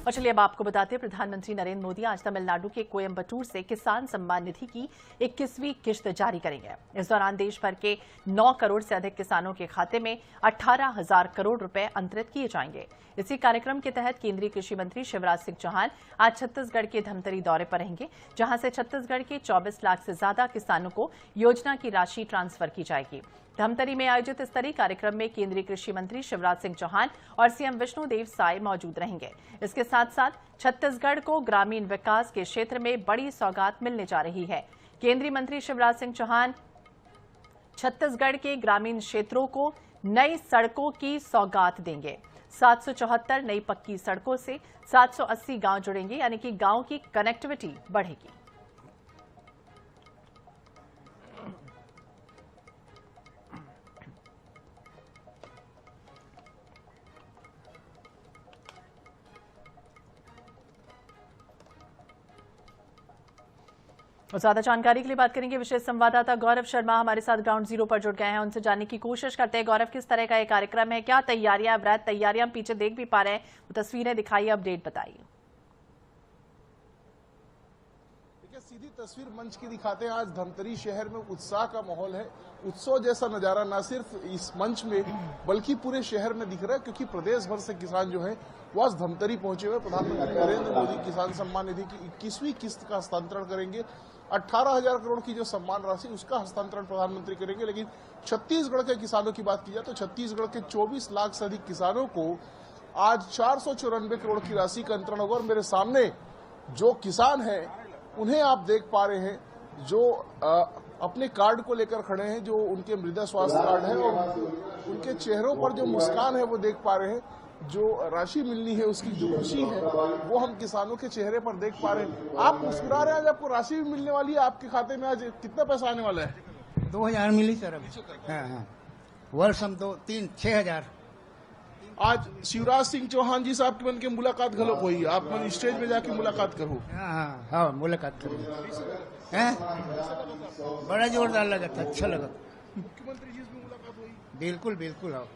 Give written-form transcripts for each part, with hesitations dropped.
और चलिए अब आपको बताते हैं, प्रधानमंत्री नरेंद्र मोदी आज तमिलनाडु के कोयम्बटूर से किसान सम्मान निधि की 21वीं किश्त जारी करेंगे। इस दौरान देश भर के 9 करोड़ से अधिक किसानों के खाते में 18,000 करोड़ रुपए अंतरित किए जाएंगे। इसी कार्यक्रम के तहत केंद्रीय कृषि मंत्री शिवराज सिंह चौहान आज छत्तीसगढ़ के धमतरी दौरे पर रहेंगे, जहां से छत्तीसगढ़ के 24 लाख से ज्यादा किसानों को योजना की राशि ट्रांसफर की जाएगी। धमतरी में आयोजित स्तरीय कार्यक्रम में केंद्रीय कृषि मंत्री शिवराज सिंह चौहान और सीएम विष्णुदेव साय मौजूद रहेंगे। इसके साथ साथ छत्तीसगढ़ को ग्रामीण विकास के क्षेत्र में बड़ी सौगात मिलने जा रही है। केंद्रीय मंत्री शिवराज सिंह चौहान छत्तीसगढ़ के ग्रामीण क्षेत्रों को नई सड़कों की सौगात देंगे। 774 नई पक्की सड़कों से 780 गांव जुड़ेंगे, यानी कि गांव की कनेक्टिविटी बढ़ेगी। और ज्यादा जानकारी के लिए बात करेंगे विशेष संवाददाता गौरव शर्मा हमारे साथ ग्राउंड जीरो पर जुड़ गए हैं। उनसे जानने की कोशिश करते हैं, गौरव, किस तरह का ये कार्यक्रम है, क्या तैयारियां, वृहद तैयारियां हम पीछे देख भी पा रहे हैं, वो तस्वीरें दिखाइए, अपडेट बताइए। सीधी तस्वीर मंच की दिखाते हैं। आज धमतरी शहर में उत्साह का माहौल है। उत्सव जैसा नजारा न सिर्फ इस मंच में बल्कि पूरे शहर में दिख रहा है, क्योंकि प्रदेश भर से किसान जो हैं वो आज धमतरी पहुंचे हुए। प्रधानमंत्री नरेंद्र मोदी किसान सम्मान निधि की 21वीं किस्त का हस्तांतरण करेंगे। 18,000 करोड़ की जो सम्मान राशि उसका हस्तांतरण प्रधानमंत्री करेंगे। लेकिन छत्तीसगढ़ के किसानों की बात की जाए तो छत्तीसगढ़ के 24 लाख से अधिक किसानों को आज 494 करोड़ की राशि का अंतरण होगा। और मेरे सामने जो किसान है उन्हें आप देख पा रहे हैं, जो अपने कार्ड को लेकर खड़े हैं, जो उनके मृदा स्वास्थ्य कार्ड है, और उनके चेहरों पर जो मुस्कान है वो देख पा रहे हैं। जो राशि मिलनी है उसकी जो खुशी है वो हम किसानों के चेहरे पर देख पा रहे हैं। आप मुस्कुरा रहे हैं, आज आपको राशि भी मिलने वाली है। आपके खाते में आज कितना पैसा आने वाला है? 2,000 मिली सर। हाँ, वर्ष हम 6,000। आज शिवराज सिंह चौहान जी साहब की बन के मुलाकात गलो हुई, आप मन स्टेज में जाके मुलाकात करो। हाँ, मुलाकात करो। बड़ा जोरदार लगा था, अच्छा लगा। मुख्यमंत्री जी से मुलाकात हुई? बिल्कुल बिल्कुल। हाँ,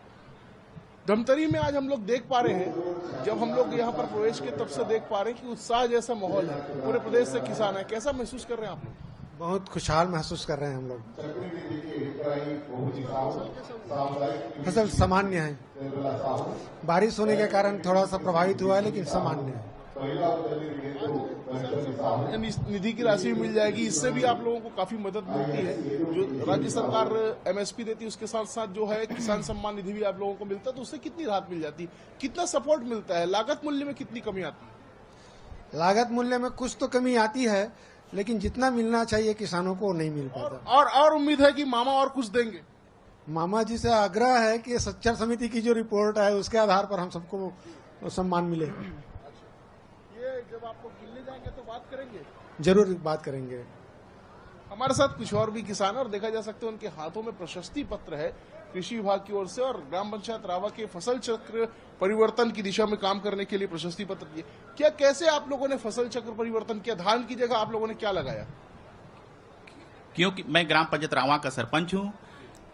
धमतरी में आज हम लोग देख पा रहे हैं, जब हम लोग यहाँ पर प्रवेश के तब से देख पा रहे हैं कि उत्साह जैसा माहौल है। पूरे प्रदेश से किसान है, कैसा महसूस कर रहे हैं आप लोग? बहुत खुशहाल महसूस कर रहे हैं हम लोग। फसल सामान्य है, बारिश होने के कारण थोड़ा सा प्रभावित हुआ है, लेकिन सामान्य है। निधि की राशि भी मिल जाएगी, इससे भी आप लोगों को काफी मदद मिलती है। जो राज्य सरकार एमएसपी देती है उसके साथ साथ जो है किसान सम्मान निधि भी आप लोगों को मिलता है, तो उससे कितनी राहत मिल जाती है, कितना सपोर्ट मिलता है? लागत मूल्य में कितनी कमी आती है? लागत मूल्य में कुछ तो कमी आती है, लेकिन जितना मिलना चाहिए किसानों को नहीं मिल पाता। और उम्मीद है कि मामा और कुछ देंगे। मामा जी से आग्रह है कि सच्चर समिति की जो रिपोर्ट है उसके आधार पर हम सबको सम्मान मिले। ये जब आप लोग मिलने जाएंगे तो बात करेंगे? जरूर बात करेंगे। हमारे साथ कुछ और भी किसान, और देखा जा सकता है उनके हाथों में प्रशस्ति पत्र है कृषि विभाग की ओर से, और ग्राम पंचायत रावा के फसल चक्र परिवर्तन की दिशा में काम करने के लिए प्रशस्ति पत्र दिए। क्या, कैसे आप लोगों ने फसल चक्र परिवर्तन किया? धान की जगह आप लोगों ने क्या लगाया? क्योंकि मैं ग्राम पंचायत रावा का सरपंच हूँ,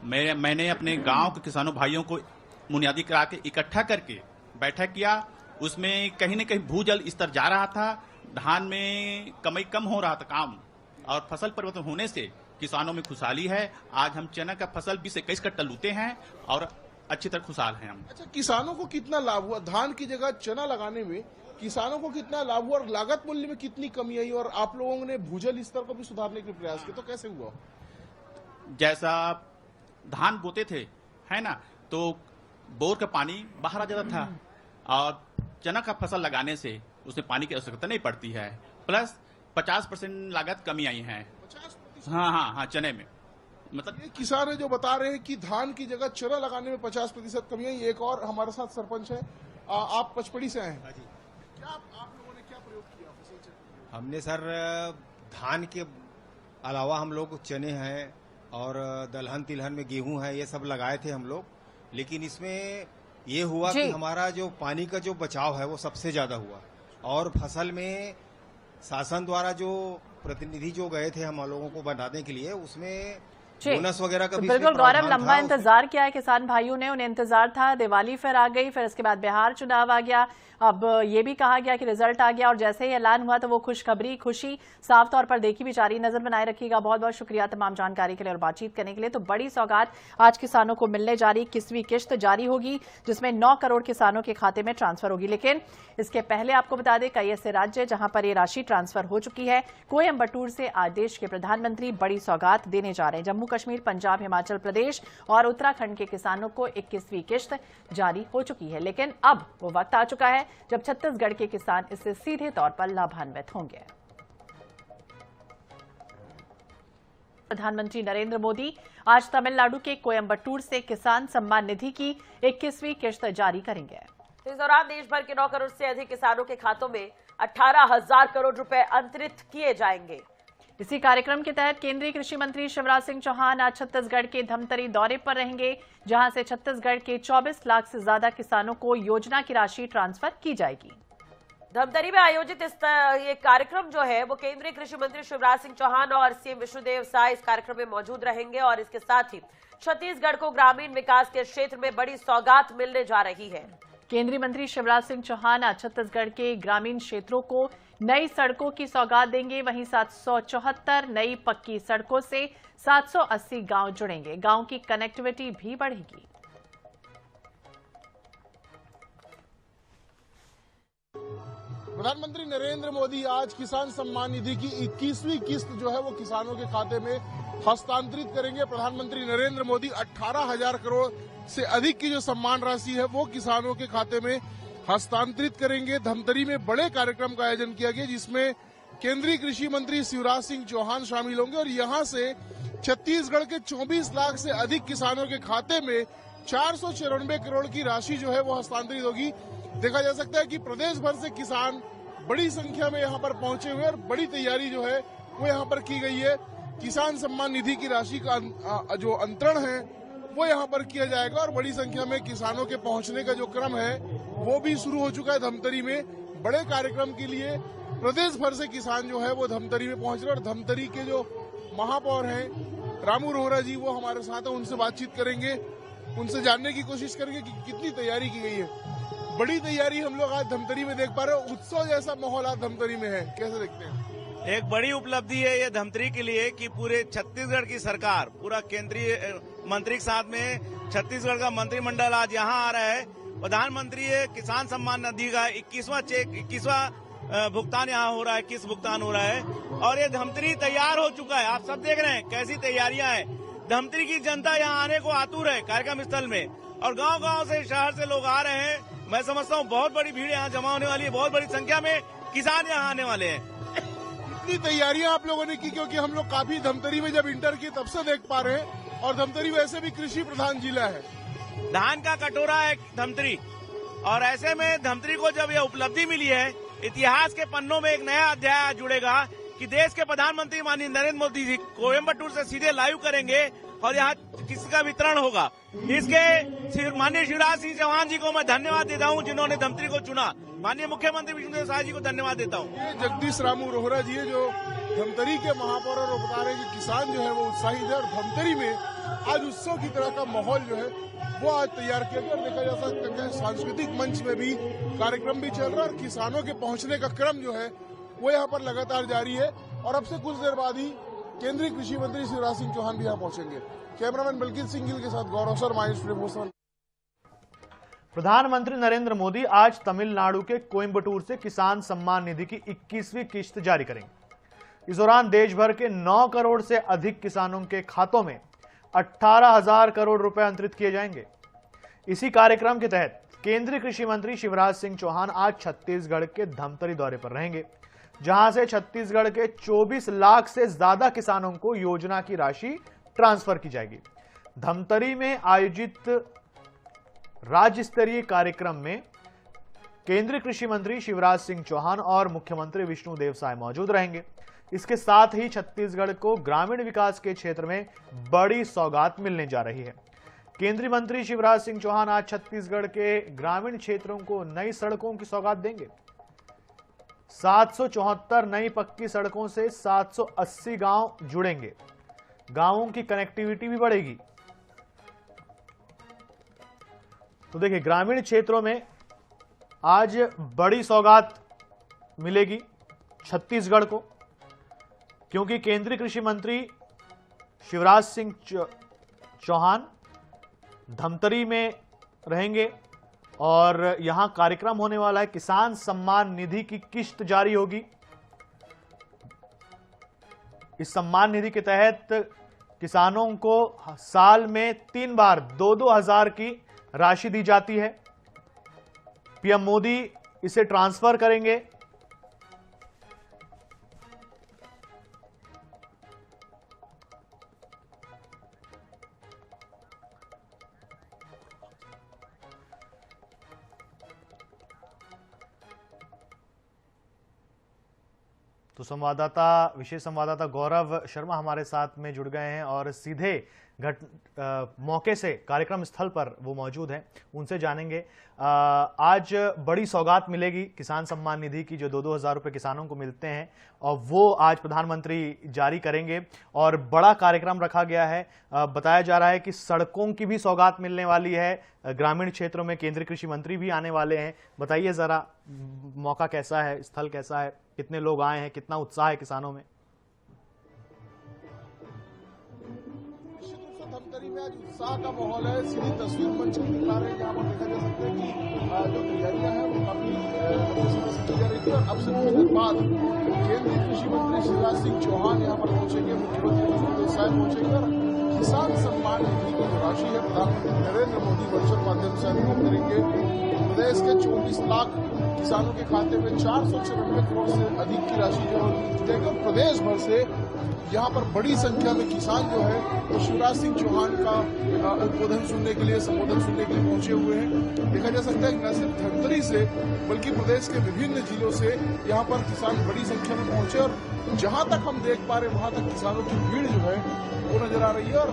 मैंने अपने गांव के किसानों भाइयों को बुनियादी करा के इकट्ठा करके बैठक किया। उसमें कहीं न कहीं भूजल स्तर जा रहा था, धान में कमी कम हो रहा था काम, और फसल परिवर्तन होने से किसानों में खुशहाली है। आज हम चना का फसल 20-21 कट्टा लूटे हैं और अच्छी तरह खुशहाल हैं हम। अच्छा, किसानों को कितना लाभ हुआ धान की जगह चना लगाने में? किसानों को कितना लाभ हुआ और लागत मूल्य में कितनी कमी आई? और आप लोगों ने भूजल स्तर को भी सुधारने के प्रयास किए, तो कैसे हुआ? जैसा धान बोते थे, है ना, तो बोर का पानी बाहर आ जाता था, और चना का फसल लगाने से उसमें पानी की आवश्यकता नहीं पड़ती है। प्लस 50% लागत कमी आई है। 50%? हाँ, चने में। मतलब ये किसान है जो बता रहे हैं कि धान की जगह चना लगाने में 50% कमी आई। एक और हमारे साथ सरपंच है, आप पचपड़ी से आए हैं। क्या आप लोगों ने क्या प्रयोग किया फसल चक्र? हमने सर धान के अलावा हम लोग चने हैं और दलहन तिलहन में गेहूं है, ये सब लगाए थे हम लोग। लेकिन इसमें ये हुआ कि हमारा जो पानी का जो बचाव है वो सबसे ज्यादा हुआ, और फसल में शासन द्वारा जो प्रतिनिधि जो गए थे हम लोगों को बनाने के लिए, उसमें जी। बोनस वगैरह का तो भी बिल्कुल इसमें गौरव, प्रावधान लंबा था। इंतजार किया है किसान भाइयों ने, उन्हें इंतजार था, दिवाली फिर आ गई, फिर इसके बाद बिहार चुनाव आ गया, अब ये भी कहा गया कि रिजल्ट आ गया और जैसे ही ऐलान हुआ तो वो खुशखबरी, खुशी साफ तौर पर देखी भी जा रही। नजर बनाए रखिएगा। बहुत बहुत शुक्रिया तमाम जानकारी के लिए और बातचीत करने के लिए। तो बड़ी सौगात आज किसानों को मिलने जा रही, 21वीं किश्त जारी होगी जिसमें 9 करोड़ किसानों के खाते में ट्रांसफर होगी। लेकिन इसके पहले आपको बता दें, कई ऐसे राज्य जहां पर ये राशि ट्रांसफर हो चुकी है। कोयम्बटूर से आज देश के प्रधानमंत्री बड़ी सौगात देने जा रहे हैं। जम्मू कश्मीर, पंजाब, हिमाचल प्रदेश और उत्तराखंड के किसानों को 21वीं किश्त जारी हो चुकी है। लेकिन अब वो वक्त आ चुका है जब छत्तीसगढ़ के किसान इससे सीधे तौर पर लाभान्वित होंगे। प्रधानमंत्री नरेंद्र मोदी आज तमिलनाडु के कोयम्बटूर से किसान सम्मान निधि की 21वीं किश्त जारी करेंगे। इस दौरान देश भर के 9 करोड़ से अधिक किसानों के खातों में 18,000 करोड़ रुपए अंतरित किए जाएंगे। इसी कार्यक्रम के तहत केंद्रीय कृषि मंत्री शिवराज सिंह चौहान आज छत्तीसगढ़ के धमतरी दौरे पर रहेंगे, जहां से छत्तीसगढ़ के 24 लाख से ज्यादा किसानों को योजना की राशि ट्रांसफर की जाएगी। धमतरी में आयोजित ये कार्यक्रम जो है वो केंद्रीय कृषि मंत्री शिवराज सिंह चौहान और सीएम विष्णुदेव साय इस कार्यक्रम में मौजूद रहेंगे और इसके साथ ही छत्तीसगढ़ को ग्रामीण विकास के क्षेत्र में बड़ी सौगात मिलने जा रही है। केंद्रीय मंत्री शिवराज सिंह चौहान आज छत्तीसगढ़ के ग्रामीण क्षेत्रों को नई सड़कों की सौगात देंगे। वहीं 774 नई पक्की सड़कों से 780 गांव जुड़ेंगे। गांव की कनेक्टिविटी भी बढ़ेगी। प्रधानमंत्री नरेंद्र मोदी आज किसान सम्मान निधि की 21वीं किस्त जो है वो किसानों के खाते में हस्तांतरित करेंगे। प्रधानमंत्री नरेंद्र मोदी 18,000 करोड़ से अधिक की जो सम्मान राशि है वो किसानों के खाते में हस्तांतरित करेंगे। धमतरी में बड़े कार्यक्रम का आयोजन किया गया जिसमें केंद्रीय कृषि मंत्री शिवराज सिंह चौहान शामिल होंगे और यहां से छत्तीसगढ़ के 24 लाख से अधिक किसानों के खाते में 494 करोड़ की राशि जो है वो हस्तांतरित होगी। देखा जा सकता है कि प्रदेश भर से किसान बड़ी संख्या में यहाँ पर पहुंचे हुए और बड़ी तैयारी जो है वो यहाँ पर की गई है। किसान सम्मान निधि की राशि का जो अंतरण है वो यहाँ पर किया जाएगा और बड़ी संख्या में किसानों के पहुंचने का जो क्रम है वो भी शुरू हो चुका है। धमतरी में बड़े कार्यक्रम के लिए प्रदेश भर से किसान जो है वो धमतरी में पहुंच रहे और धमतरी के जो महापौर हैं रामू रोहरा जी वो हमारे साथ हैं, उनसे बातचीत करेंगे, उनसे जानने की कोशिश करेंगे कि कितनी तैयारी की गई है। बड़ी तैयारी हम लोग आज धमतरी में देख पा रहे हैं, उत्सव जैसा माहौल आज धमतरी में है, कैसे देखते हैं? एक बड़ी उपलब्धि है ये धमतरी के लिए कि पूरे छत्तीसगढ़ की सरकार, पूरा केंद्रीय मंत्री के साथ में छत्तीसगढ़ का मंत्रिमंडल आज यहाँ आ रहा है। प्रधानमंत्री किसान सम्मान निधि का 21वां भुगतान यहाँ हो रहा है, किस भुगतान हो रहा है और ये धमतरी तैयार हो चुका है। आप सब देख रहे हैं कैसी तैयारियां हैं। धमतरी की जनता यहाँ आने को आतुर है कार्यक्रम स्थल में और गांव-गांव से, शहर से लोग आ रहे हैं। मैं समझता हूँ बहुत बड़ी भीड़ यहाँ जमा होने वाली है, बहुत बड़ी संख्या में किसान यहाँ आने वाले हैं। इतनी तैयारियां आप लोगों ने की क्योंकि हम लोग काफी धमतरी में जब इंटर किए तब से देख पा रहे हैं और धमतरी वैसे भी कृषि प्रधान जिला है। धान का कटोरा है धमतरी और ऐसे में धमतरी को जब यह उपलब्धि मिली है, इतिहास के पन्नों में एक नया अध्याय जुड़ेगा कि देश के प्रधानमंत्री माननीय नरेंद्र मोदी जी कोयम्बटूर से सीधे लाइव करेंगे और यहाँ किसी का वितरण होगा। इसके माननीय शिवराज सिंह चौहान जी को मैं धन्यवाद देता हूँ जिन्होंने धमतरी को चुना। माननीय मुख्यमंत्री विष्णुदेव साय जी को धन्यवाद देता हूँ। ये जगदीश रामू रोहरा जी है जो धमतरी के महापौर और बता रहे हैं कि किसान जो है वो उत्साहित है और धमतरी में आज उत्सव की तरह का माहौल जो है वो आज तैयार किया गया और देखा जा सकता है सांस्कृतिक मंच में भी कार्यक्रम भी चल रहा है और किसानों के पहुंचने का क्रम जो है वो यहाँ पर लगातार जारी है और अब से कुछ देर बाद ही केंद्रीय कृषि मंत्री शिवराज सिंह चौहान भी यहाँ पहुंचेंगे। कैमरामैन बलकीत सिंह गिल के साथ गौरव सर, माइंड स्टूडियो। प्रधानमंत्री नरेंद्र मोदी आज तमिलनाडु के कोयम्बटूर से किसान सम्मान निधि की 21वीं किश्त जारी करेंगे। इस दौरान देश भर के 9 करोड़ से अधिक किसानों के खातों में 18,000 करोड़ रुपए अंतरित किए जाएंगे। इसी कार्यक्रम के तहत केंद्रीय कृषि मंत्री शिवराज सिंह चौहान आज छत्तीसगढ़ के धमतरी दौरे पर रहेंगे, जहां से छत्तीसगढ़ के 24 लाख से ज्यादा किसानों को योजना की राशि ट्रांसफर की जाएगी। धमतरी में आयोजित राज्य स्तरीय कार्यक्रम में केंद्रीय कृषि मंत्री शिवराज सिंह चौहान और मुख्यमंत्री विष्णुदेव साय मौजूद रहेंगे। इसके साथ ही छत्तीसगढ़ को ग्रामीण विकास के क्षेत्र में बड़ी सौगात मिलने जा रही है। केंद्रीय मंत्री शिवराज सिंह चौहान आज छत्तीसगढ़ के ग्रामीण क्षेत्रों को नई सड़कों की सौगात देंगे। 774 नई पक्की सड़कों से 780 गांव जुड़ेंगे। गांवों की कनेक्टिविटी भी बढ़ेगी। तो देखिए, ग्रामीण क्षेत्रों में आज बड़ी सौगात मिलेगी छत्तीसगढ़ को, क्योंकि केंद्रीय कृषि मंत्री शिवराज सिंह चौहान धमतरी में रहेंगे और यहां कार्यक्रम होने वाला है। किसान सम्मान निधि की किश्त जारी होगी। इस सम्मान निधि के तहत किसानों को साल में 3 बार 2-2 हजार की राशि दी जाती है। पीएम मोदी इसे ट्रांसफर करेंगे। तो संवाददाता, विशेष संवाददाता गौरव शर्मा हमारे साथ में जुड़ गए हैं और सीधे मौके से कार्यक्रम स्थल पर वो मौजूद हैं। उनसे जानेंगे आज बड़ी सौगात मिलेगी किसान सम्मान निधि की, जो 2-2 हजार रुपये किसानों को मिलते हैं, और वो आज प्रधानमंत्री जारी करेंगे और बड़ा कार्यक्रम रखा गया है। बताया जा रहा है कि सड़कों की भी सौगात मिलने वाली है। ग्रामीण क्षेत्रों में केंद्रीय कृषि मंत्री भी आने वाले हैं। बताइए जरा, मौका कैसा है, स्थल कैसा है, कितने लोग आए हैं, कितना उत्साह है किसानों में? धमतरी में आज उत्साह का माहौल है। सीधी तस्वीर मंच दिखा रहे हैं। यहाँ पर देखा जा सकता है कि जो तैयारियां हैं वो काफी समय से की जा रही थी और अब से कुछ देर बाद केंद्रीय कृषि मंत्री शिवराज सिंह चौहान यहाँ पर पहुंचेंगे, मुख्यमंत्री विष्णुदेव साय पहुंचेंगे और किसान सम्मान निधि की जो राशि है प्रधानमंत्री नरेंद्र मोदी वर्चुअल माध्यम से अनुरोध करेंगे। प्रदेश के 24 लाख किसानों के खाते में 494 करोड़ से अधिक की राशि जो दी जाएगी और प्रदेश भर से यहाँ पर बड़ी संख्या में किसान जो है वो शिवराज सिंह चौहान का उद्बोधन सुनने के लिए, संबोधन सुनने के लिए पहुंचे हुए हैं। देखा जा सकता है कि न सिर्फ धमतरी से बल्कि प्रदेश के विभिन्न जिलों से यहाँ पर किसान बड़ी संख्या में पहुंचे और जहां तक हम देख पा रहे हैं वहां तक किसानों की भीड़ जो है वो नजर आ रही है और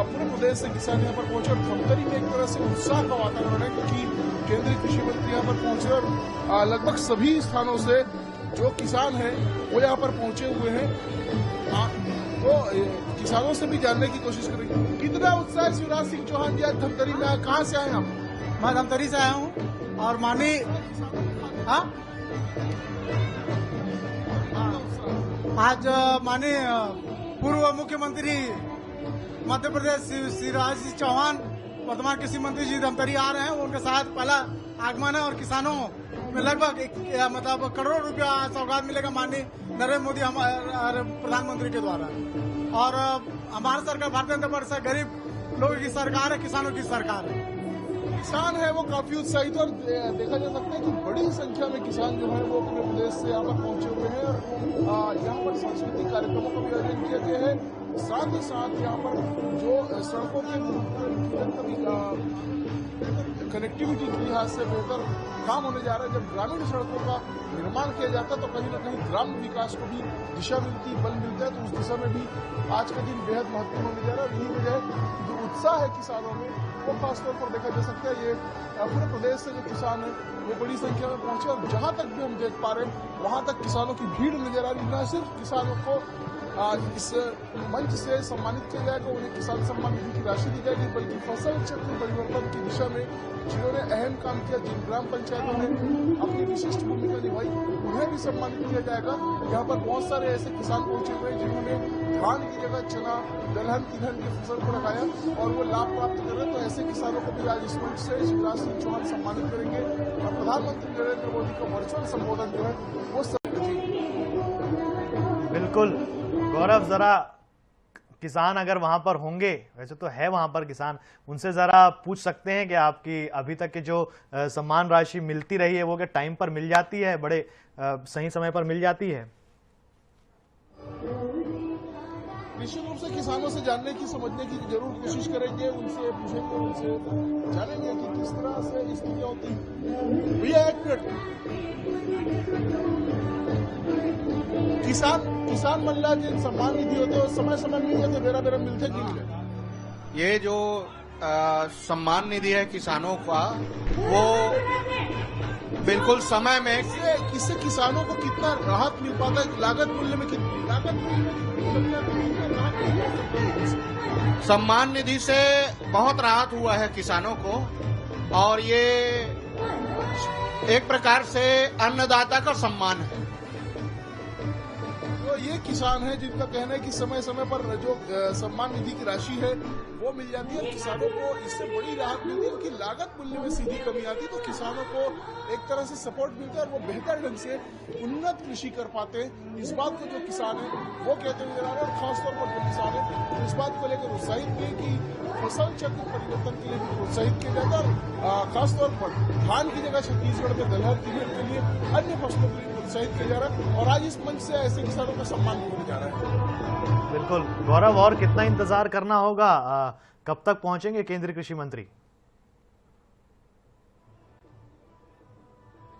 पूरे प्रदेश से किसान यहाँ पर पहुंचे और धमतरी में एक तरह से उत्साह का वातावरण है, क्योंकि केंद्रीय कृषि मंत्री यहाँ पर पहुंचे और लगभग सभी स्थानों से जो किसान हैं वो यहाँ पर पहुंचे हुए हैं। तो किसानों से भी जानने की कोशिश करेंगे कितना उत्साह है। शिवराज सिंह चौहान जी आज धमतरी में आए, कहाँ से आए आप? मैं धमतरी से आया हूँ और माननीय आज माननीय पूर्व मुख्यमंत्री मध्य प्रदेश शिवराज सिंह चौहान वर्तमान कृषि मंत्री जी धमतरी आ रहे हैं। उनके साथ पहला आगमन है और किसानों में लगभग मतलब करोड़ों रुपया सौगात मिलेगा माननीय नरेंद्र मोदी हमारे प्रधानमंत्री के द्वारा। और हमारा सरकार भारतीय जनता पार्टी गरीब लोगों की सरकार है, किसानों की सरकार है। किसान है वो काफी उत्साहित और देखा जा सकता है कि बड़ी संख्या में किसान जो है वो पूरे प्रदेश से यहाँ पर पहुंचे हुए हैं और यहाँ पर सांस्कृतिक कार्यक्रमों का भी आयोजन किया गया है। साथ ही साथ यहाँ पर जो सड़कों के कनेक्टिविटी के लिहाज से बेहतर काम होने जा रहा है। जब ग्रामीण सड़कों का निर्माण किया जाता है तो कहीं न कहीं ग्राम विकास को भी दिशा मिलती, बल मिलता है। तो उस दिशा में भी आज का दिन बेहद महत्वपूर्ण होने जा रहा है। यही वजह है जो उत्साह है किसानों में वो खासतौर पर देखा जा सकता है। ये पूरे प्रदेश से जो किसान है वो बड़ी संख्या में पहुंचे और जहां तक भी हम देख पा रहे हैं वहां तक किसानों की भीड़ नजर आ रही है। न सिर्फ किसानों को इस मंच से सम्मानित किया जाएगा, उन्हें किसान सम्मान निधि की राशि दी जाएगी, बल्कि फसल चक्र परिवर्तन की दिशा में जिन्होंने अहम काम किया, जिन ग्राम पंचायतों ने अपनी विशिष्ट भूमिका निभाई, उन्हें भी सम्मानित किया जाएगा। यहाँ पर बहुत सारे ऐसे किसान पहुंचे हुए हैं जिन्होंने धान की जगह चना, दलहन, तिलहन की फसल को लगाया और वो लाभ प्राप्त कर रहे हैं। तो ऐसे किसानों को भी आज इस मंच से शिवराज सिंह चौहान सम्मानित करेंगे और प्रधानमंत्री नरेंद्र मोदी का वर्चुअल संबोधन जो है वो बिल्कुल। गौरव, जरा किसान अगर वहां पर होंगे, वैसे तो है वहां पर किसान, उनसे जरा पूछ सकते हैं कि आपकी अभी तक की जो सम्मान राशि मिलती रही है वो क्या टाइम पर मिल जाती है, बड़े सही समय पर मिल जाती है? निश्चित रूप से किसानों से जानने की, समझने की जरूर कोशिश करेंगे, उनसे पूछेंगे, उनसे जानेंगे कि किस तरह से स्थितियां होती हैं। भैया एक मिनट, किसान महिला जिन सम्मान निधि होते हैं समय समय मिल जाते, बेरा बेरा मिलते कि मिले? ये जो सम्मान निधि है किसानों का वो बिल्कुल समय में इससे किसानों को कितना राहत मिल पाता है, लागत मूल्य में सम्मान निधि से बहुत राहत हुआ है किसानों को, और ये एक प्रकार से अन्नदाता का सम्मान है। तो ये किसान है जिनका कहना है कि समय समय पर जो सम्मान निधि की राशि है वो मिल जाती है, किसानों को इससे बड़ी राहत मिलती है क्योंकि लागत मूल्य में सीधी कमी आती है, तो किसानों को एक तरह से सपोर्ट मिलता है और वो बेहतर ढंग से उन्नत कृषि कर पाते हैं। इस बात को जो किसान है वो कहते हुए नजर आ रहे हैं, खासतौर पर जो किसान है तो इस बात को लेकर उत्साहित है कि फसल चक्र परिवर्तन के लिए भी प्रोत्साहित किया जाता है। खासतौर पर धान की जगह छत्तीसगढ़ में दलहन तिलहन के लिए अन्य फसलों के लिए प्रोत्साहित किया जा रहा है, और आज इस मंच से ऐसे किसानों का सम्मान भी होने जा रहा है। बिल्कुल गौरव, और कितना इंतजार करना होगा, कब तक पहुंचेंगे केंद्रीय कृषि मंत्री?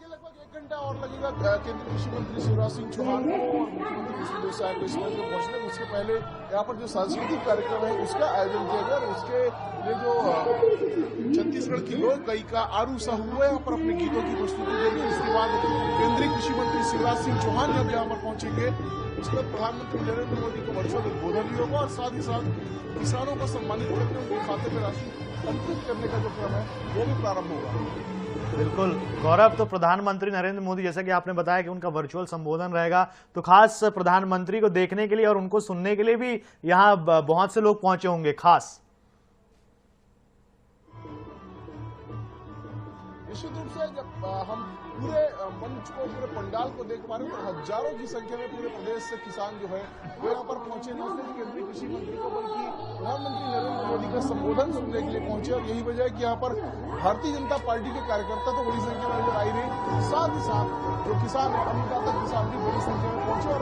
लगभग 1 घंटा और लगेगा केंद्रीय कृषि मंत्री शिवराज सिंह चौहान को और मुख्यमंत्री विष्णुदेव साय को इस मंच में पहुंचने। उसके पहले यहाँ पर जो सांस्कृतिक कार्यक्रम है उसका आयोजन किया गया, और उसके लिए जो छत्तीसगढ़ की लोक गायिका आरू साहू है यहाँ पर अपने गीतों की प्रस्तुति देंगे। इसके बाद केंद्रीय कृषि मंत्री शिवराज सिंह चौहान जब यहाँ पर पहुंचेंगे उसके बाद प्रधानमंत्री नरेंद्र मोदी को वर्चुअल उद्बोधन भी होगा, और साथ ही साथ किसानों को सम्मानित करके उनके खाते में राशि अंतरित करने का जो क्रम है वो भी प्रारंभ होगा। बिल्कुल गौरव, तो प्रधानमंत्री नरेंद्र मोदी, जैसा कि आपने बताया कि उनका वर्चुअल संबोधन रहेगा, तो खास प्रधानमंत्री को देखने के लिए और उनको सुनने के लिए भी यहाँ बहुत से लोग पहुंचे होंगे खास। निश्चित रूप से जब हम पूरे मंच को, पूरे पंडाल को देख पा रहे हैं तो हजारों की संख्या में पूरे प्रदेश से किसान जो है वो यहाँ पर पहुंचे, न सिर्फ केंद्रीय कृषि मंत्री को बल्कि प्रधानमंत्री नरेंद्र मोदी का संबोधन सुनने के लिए पहुंचे। और यही वजह है कि यहाँ पर भारतीय जनता पार्टी के कार्यकर्ता तो बड़ी संख्या में नजर आई रही, साथ ही साथ जो किसान है अन्नदाता किसान भी बड़ी संख्या में पहुंचे, और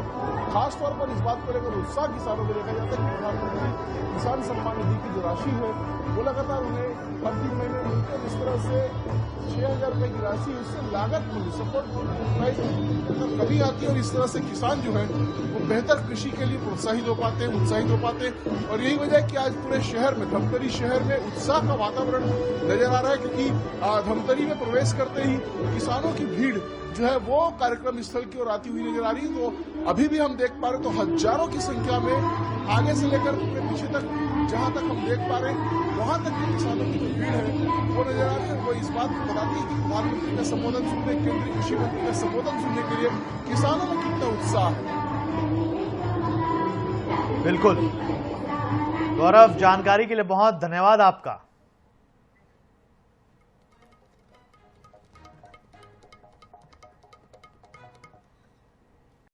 खासतौर पर इस बात को लेकर उत्साह किसानों को देखा जाता है कि प्रधानमंत्री किसान सम्मान निधि की जो राशि है वो लगातार उन्हें हर 3 महीने मिलती है। इस तरह से 6,000 रुपए की राशि उससे लागत मूल्य सपोर्ट कमी आती है, और इस तरह से किसान जो है वो बेहतर कृषि के लिए प्रोत्साहित हो पाते हैं, उत्साहित हो पाते हैं। और यही वजह है कि आज पूरे शहर में, धमतरी शहर में उत्साह का वातावरण नजर आ रहा है, क्योंकि धमतरी में प्रवेश करते ही किसानों की भीड़ जो है वो कार्यक्रम स्थल की ओर आती हुई नजर आ रही है। तो अभी भी हम देख पा रहे तो हजारों की संख्या में आगे से लेकर पूरे पीछे तक, जहां तक हम देख पा रहे वहां तक के किसानों की जो भीड़ है वो नजर आ रही है। वो इस बात को बताती है कि प्रधानमंत्री का संबोधन सुनने, केंद्रीय कृषि मंत्री का संबोधन सुनने के लिए किसानों में कितना उत्साह है। बिल्कुल गौरव, जानकारी के लिए बहुत धन्यवाद आपका।